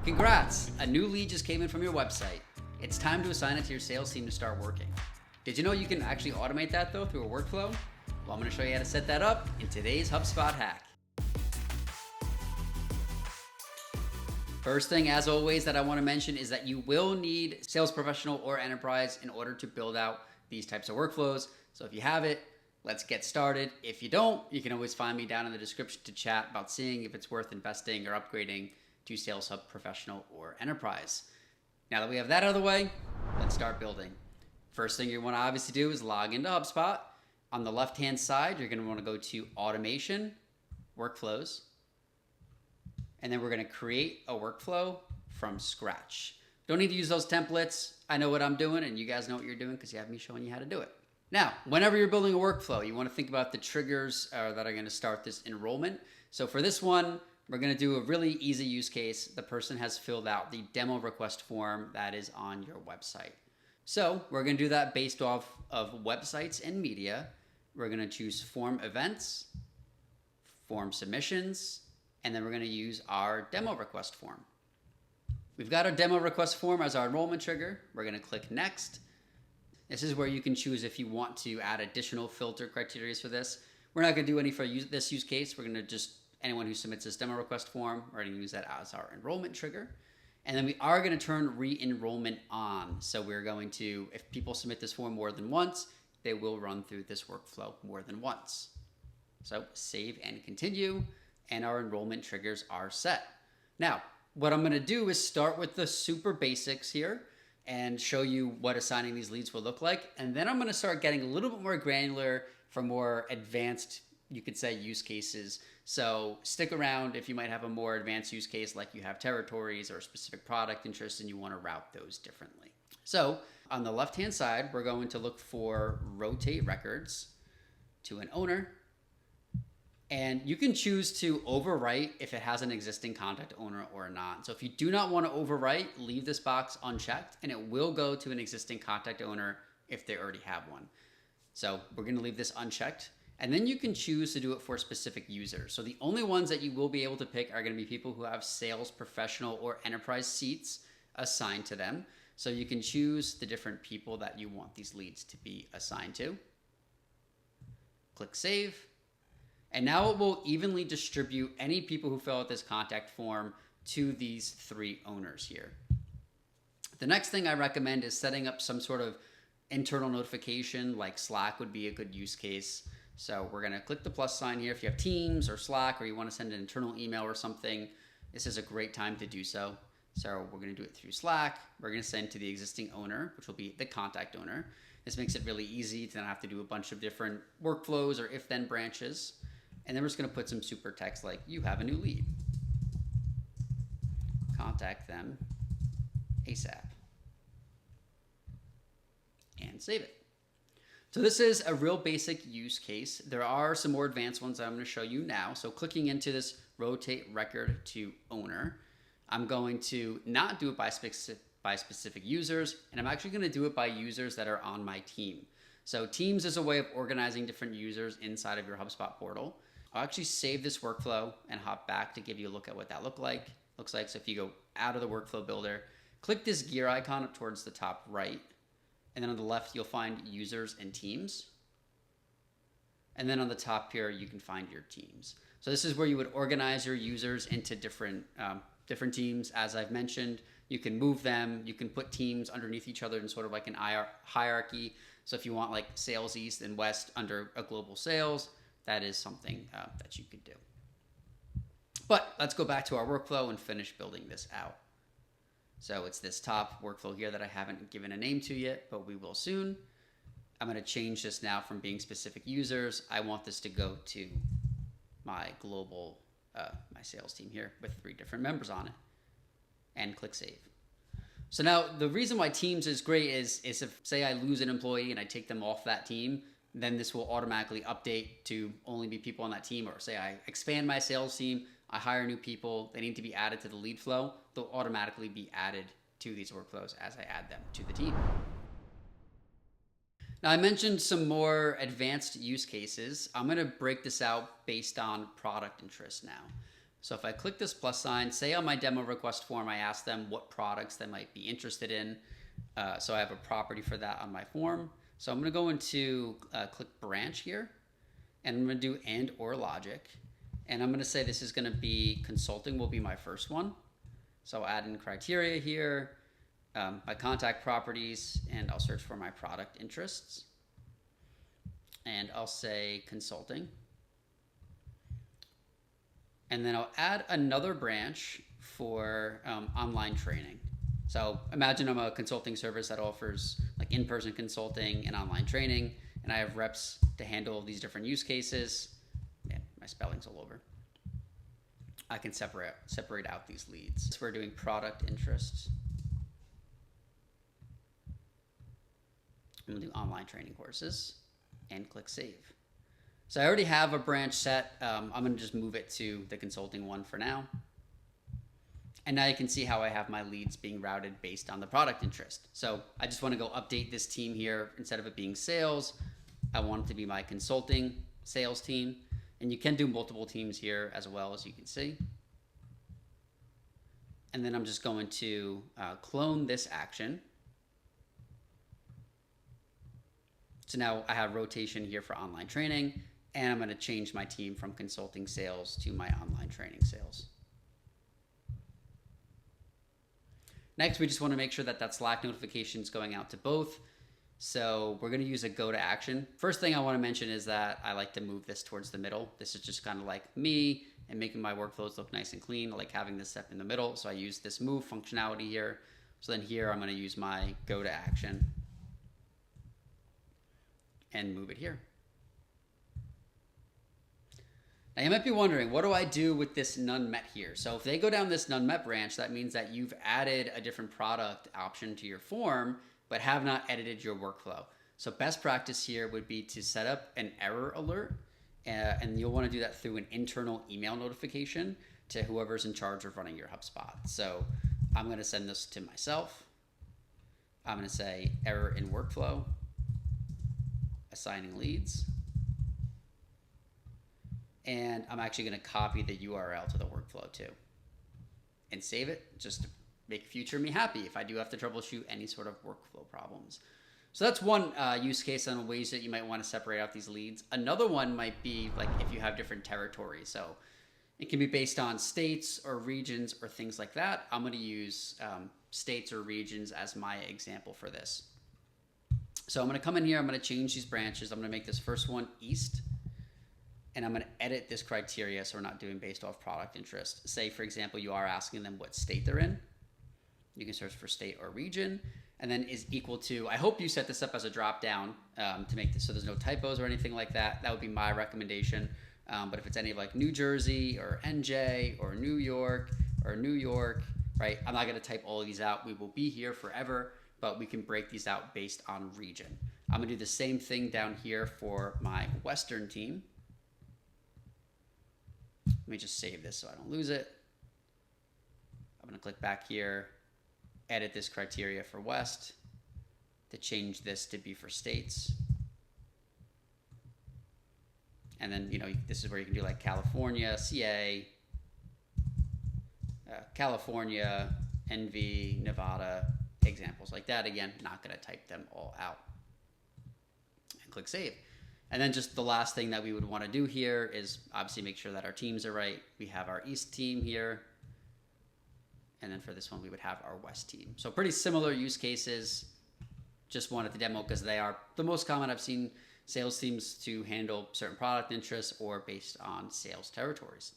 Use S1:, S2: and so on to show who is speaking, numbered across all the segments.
S1: Congrats! A new lead just came in from your website. It's time to assign it to your sales team to start working. Did you know you can actually automate that though through a workflow? Well, I'm going to show you how to set that up in today's HubSpot hack. First thing, as always, that I want to mention is that you will need sales professional or enterprise in order to build out these types of workflows. So if you have it, let's get started. If you don't, you can always find me down in the description to chat about seeing if it's worth investing or upgrading to Sales Hub Professional or Enterprise. Now that we have that out of the way, let's start building. First thing you want to obviously do is log into HubSpot. On the left-hand side, you're going to want to go to Automation, Workflows, and then we're going to create a workflow from scratch. Don't need to use those templates. I know what I'm doing, and you guys know what you're doing because you have me showing you how to do it. Now, whenever you're building a workflow, you want to think about the triggers that are going to start this enrollment. So for this one, we're going to do a really easy use case. The person has filled out the demo request form that is on your website. So we're going to do that based off of websites and media. We're going to choose form events, form submissions, and then we're going to use our demo request form. We've got our demo request form as our enrollment trigger. We're going to click next. This is where you can choose if you want to add additional filter criteria for this. We're not going to do any for this use case. We're going to just, anyone who submits this demo request form, we're going to use that as our enrollment trigger. And then we are going to turn re-enrollment on. So we're going to, if people submit this form more than once, they will run through this workflow more than once. So save and continue, and our enrollment triggers are set. Now, what I'm going to do is start with the super basics here and show you what assigning these leads will look like. And then I'm going to start getting a little bit more granular for more advanced, you could say, use cases. So stick around if you might have a more advanced use case, like you have territories or a specific product interest and you want to route those differently. So on the left-hand side, we're going to look for rotate records to an owner. And you can choose to overwrite if it has an existing contact owner or not. So if you do not want to overwrite, leave this box unchecked and it will go to an existing contact owner if they already have one. So we're going to leave this unchecked. And then you can choose to do it for specific users. So the only ones that you will be able to pick are going to be people who have sales professional or enterprise seats assigned to them. So you can choose the different people that you want these leads to be assigned to. Click save. And now it will evenly distribute any people who fill out this contact form to these three owners here. The next thing I recommend is setting up some sort of internal notification, like Slack would be a good use case. So we're going to click the plus sign here. If you have Teams or Slack or you want to send an internal email or something, this is a great time to do so. So we're going to do it through Slack. We're going to send to the existing owner, which will be the contact owner. This makes it really easy to not have to do a bunch of different workflows or if-then branches. And then we're just going to put some super text like, you have a new lead. Contact them ASAP. And save it. So this is a real basic use case. There are some more advanced ones that I'm going to show you now. So clicking into this rotate record to owner, I'm going to not do it by specific users, and I'm actually going to do it by users that are on my team. So Teams is a way of organizing different users inside of your HubSpot portal. I'll actually save this workflow and hop back to give you a look at what that looks like. So if you go out of the workflow builder, click this gear icon up towards the top right, and then on the left, you'll find users and teams. And then on the top here, you can find your teams. So this is where you would organize your users into different teams. As I've mentioned, you can move them. You can put teams underneath each other in sort of like an hierarchy. So if you want like sales east and west under a global sales, that is something that you could do. But let's go back to our workflow and finish building this out. So it's this top workflow here that I haven't given a name to yet, but we will soon. I'm going to change this now from being specific users. I want this to go to my global, my sales team here with 3 different members on it, and click save. So now the reason why Teams is great is if, say, I lose an employee and I take them off that team, then this will automatically update to only be people on that team. Or say I expand my sales team, I hire new people, they need to be added to the lead flow, they'll automatically be added to these workflows as I add them to the team. Now I mentioned some more advanced use cases. I'm going to break this out based on product interest now. So if I click this plus sign, say on my demo request form, I ask them what products they might be interested in. So I have a property for that on my form. So I'm going to go into click branch here, and I'm going to do and or logic. And I'm going to say this is going to be consulting will be my first one. So I'll add in criteria here, my contact properties, and I'll search for my product interests. And I'll say consulting. And then I'll add another branch for online training. So imagine I'm a consulting service that offers like in-person consulting and online training, and I have reps to handle these different use cases. Man, my spelling's all over. I can separate out these leads. So we're doing product interests. I'm gonna do online training courses and click save. So I already have a branch set. I'm gonna just move it to the consulting one for now. And now you can see how I have my leads being routed based on the product interest. So I just wanna go update this team here. Instead of it being sales, I want it to be my consulting sales team. And you can do multiple teams here as well, as you can see. And then I'm just going to clone this action. So now I have rotation here for online training, and I'm going to change my team from consulting sales to my online training sales. Next, we just want to make sure that that Slack notification is going out to both. So we're going to use a go to action. First thing I want to mention is that I like to move this towards the middle. This is just kind of like me and making my workflows look nice and clean. I like having this step in the middle. So I use this move functionality here. So then here I'm going to use my go to action and move it here. Now you might be wondering, what do I do with this none met here? So if they go down this none met branch, that means that you've added a different product option to your form, but have not edited your workflow. So best practice here would be to set up an error alert, and you'll want to do that through an internal email notification to whoever's in charge of running your HubSpot. So I'm going to send this to myself. I'm going to say error in workflow, assigning leads. And I'm actually going to copy the URL to the workflow too and save it just to make future me happy if I do have to troubleshoot any sort of workflow problems. So that's one use case on ways that you might want to separate out these leads. Another one might be like if you have different territories. So it can be based on states or regions or things like that. I'm going to use states or regions as my example for this. So I'm going to come in here. I'm going to change these branches. I'm going to make this first one East. And I'm going to edit this criteria so we're not doing based off product interest. Say, for example, you are asking them what state they're in. You can search for state or region, and then is equal to, I hope you set this up as a drop down to make this so there's no typos or anything like that. That would be my recommendation. But if it's any of like New Jersey or NJ or New York, right? I'm not going to type all of these out. We will be here forever, but we can break these out based on region. I'm going to do the same thing down here for my Western team. Let me just save this so I don't lose it. I'm going to click back here, edit this criteria for West to change this to be for states. And then, this is where you can do like California, CA, California, NV, Nevada, examples like that. Again, not going to type them all out. And click save. And then just the last thing that we would want to do here is obviously make sure that our teams are right. We have our East team here. And then for this one, we would have our West team. So pretty similar use cases. Just wanted to demo because they are the most common. I've seen sales teams to handle certain product interests or based on sales territories.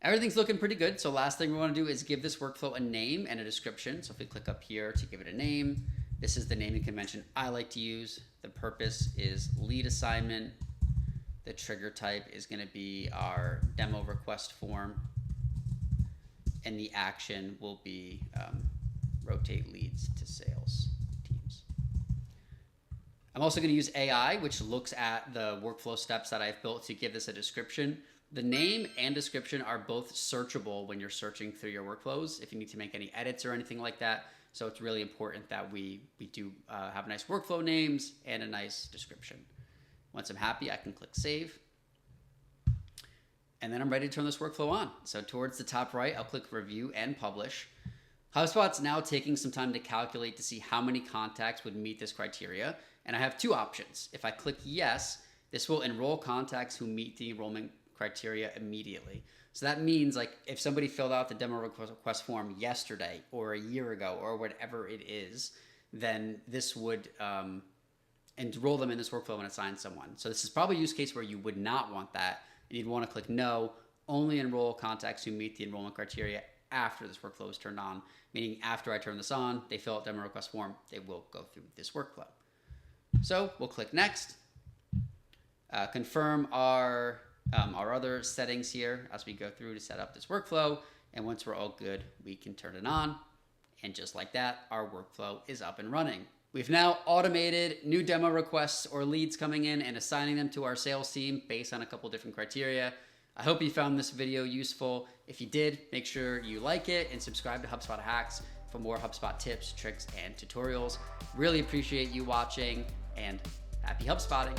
S1: Everything's looking pretty good. So last thing we want to do is give this workflow a name and a description. So if we click up here to give it a name, this is the naming convention I like to use. The purpose is lead assignment. The trigger type is going to be our demo request form. And the action will be rotate leads to sales teams. I'm also going to use AI, which looks at the workflow steps that I've built to give this a description. The name and description are both searchable when you're searching through your workflows if you need to make any edits or anything like that. So it's really important that we do have nice workflow names and a nice description. Once I'm happy, I can click save. and then I'm ready to turn this workflow on. So towards the top right, I'll click review and publish. HubSpot's now taking some time to calculate to see how many contacts would meet this criteria. And I have two options. If I click yes, this will enroll contacts who meet the enrollment criteria immediately. So that means like if somebody filled out the demo request form yesterday or a year ago or whatever it is, then this would enroll them in this workflow and assign someone. So this is probably a use case where you would not want that. And you'd want to click no, only enroll contacts who meet the enrollment criteria after this workflow is turned on, meaning after I turn this on, they fill out demo request form, they will go through this workflow. So we'll click next, confirm our other settings here as we go through to set up this workflow. And once we're all good, we can turn it on. And just like that, our workflow is up and running. We've now automated new demo requests or leads coming in and assigning them to our sales team based on a couple different criteria. I hope you found this video useful. If you did, make sure you like it and subscribe to HubSpot Hacks for more HubSpot tips, tricks, and tutorials. Really appreciate you watching, and happy HubSpotting.